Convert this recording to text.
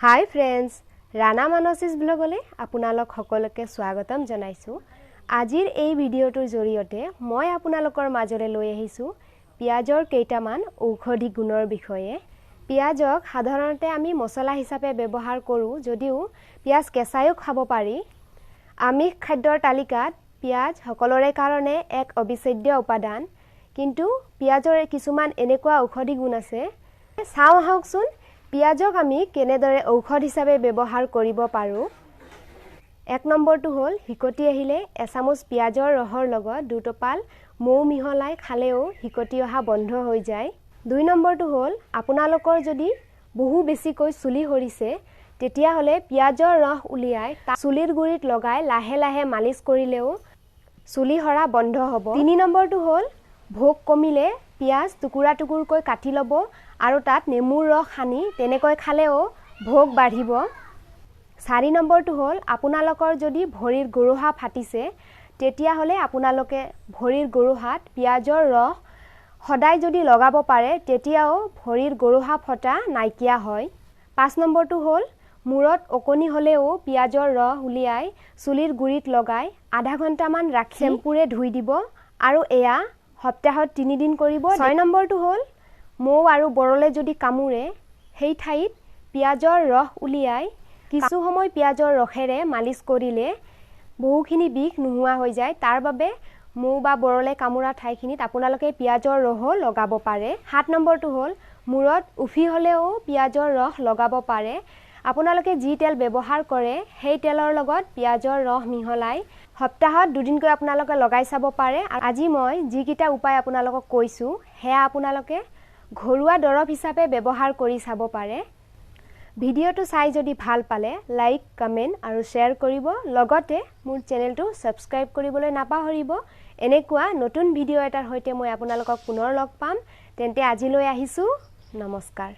Hi friends, Rana मानसिस ब्लगले आपनालोक সকলোকে স্বাগতম জনাইছো। আজিৰ এই ভিডিঅ'টোৰ জৰিয়তে মই আপোনালোকৰ মাজৰে লৈ আহিছো পিয়াজৰ কেইটামান ঔষধি গুণৰ বিষয়ে। পিয়াজক সাধাৰণতে আমি মছলা হিচাপে ব্যৱহাৰ কৰো, যদিও পিয়াজ কেঁচাইও খাব পাৰি। আমিষ খাদ্যৰ তালিকাত পিয়াজ সকলোৰে কাৰণে এক অবিচ্ছেদ্য উপাদান, কিন্তু পিয়াজৰ কিছুমান এনেকুৱা ঔষধি গুণ আছে। চাওঁ আহকচোন পিয়াজক আমি কেনেদৰে ঔষধ হিচাপে ব্যৱহাৰ কৰিব পাৰো। এক নম্বৰটো হ'ল হিকটি আহিলে এচামুচ পিয়াজৰ ৰসৰ লগত দুটোপাল মৌ মিহলাই খালেও হিকটি অহা বন্ধ হৈ যায়। দুই নম্বৰটো হ'ল আপোনালোকৰ যদি বহু বেছিকৈ চুলি সৰিছে, তেতিয়াহ'লে পিয়াজৰ ৰস উলিয়াই চুলিৰ গুৰিত লগাই লাহে লাহে মালিচ কৰিলেও চুলি সৰা বন্ধ হ'ব। তিনি নম্বৰটো হ'ল ভোক কমিলে পিয়াজ টুকুৰা টুকুৰকৈ কাটি ল'ব আৰু তাত নেমুৰ ৰস সানি তেনেকৈ খালেও ভোক বাঢ়িব। চাৰি নম্বৰটো হ'ল আপোনালোকৰ যদি ভৰিৰ গৰুহা ফাটিছে, তেতিয়াহ'লে আপোনালোকে ভৰিৰ গৰুহাত পিয়াজৰ ৰস সদায় যদি লগাব পাৰে, তেতিয়াও ভৰিৰ গৰুহা ফটা নাইকিয়া হয়। পাঁচ নম্বৰটো হ'ল মূৰত ওকণি হ'লেও পিয়াজৰ ৰস উলিয়াই চুলিৰ গুৰিত লগাই আধা ঘণ্টামান ৰাখি চেম্পুৰে ধুই দিব আৰু এয়া সপ্তাহত 3 দিন কৰিব। 6 নম্বৰটো হ'ল মৌ আৰু বৰলে যদি কামুৰে, সেই ঠাইত পিয়াজৰ ৰস উলিয়াই কিছু সময় পিয়াজৰ ৰসেৰে মালিচ কৰিলে বহুখিনি বিষ নোহোৱা হৈ যায়। তাৰ বাবে মৌ বা বৰলে কামুৰা ঠাইখিনিত আপোনালোকে পিয়াজৰ ৰসো লগাব পাৰে। 7 নম্বৰটো হ'ল মূৰত উফি হ'লেও পিয়াজৰ ৰস লগাব পাৰে। আপোনালোকে যি তেল ব্যৱহাৰ কৰে সেই তেলৰ লগত পিয়াজৰ ৰস মিহলাই সপ্তাহত 2 দিনকৈ আপোনালোকে লগাই চাব পাৰে। আজি মই যিকেইটা উপায় আপোনালোকক কৈছোঁ, সেয়া আপোনালোকে ঘৰুৱা দৰৱ হিচাপে ব্যৱহাৰ কৰি চাব পাৰে। ভিডিঅ'টো চাই যদি ভাল পালে লাইক, কমেণ্ট আৰু শ্বেয়াৰ কৰিব। লগতে মোৰ চেনেলটো ছাবস্ক্ৰাইব কৰিবলৈ নাপাহৰিব। এনেকুৱা নতুন ভিডিঅ' এটাৰ সৈতে মই আপোনালোকক পুনৰ লগ পাম। তেন্তে আজিলৈ আহিছোঁ, নমস্কাৰ।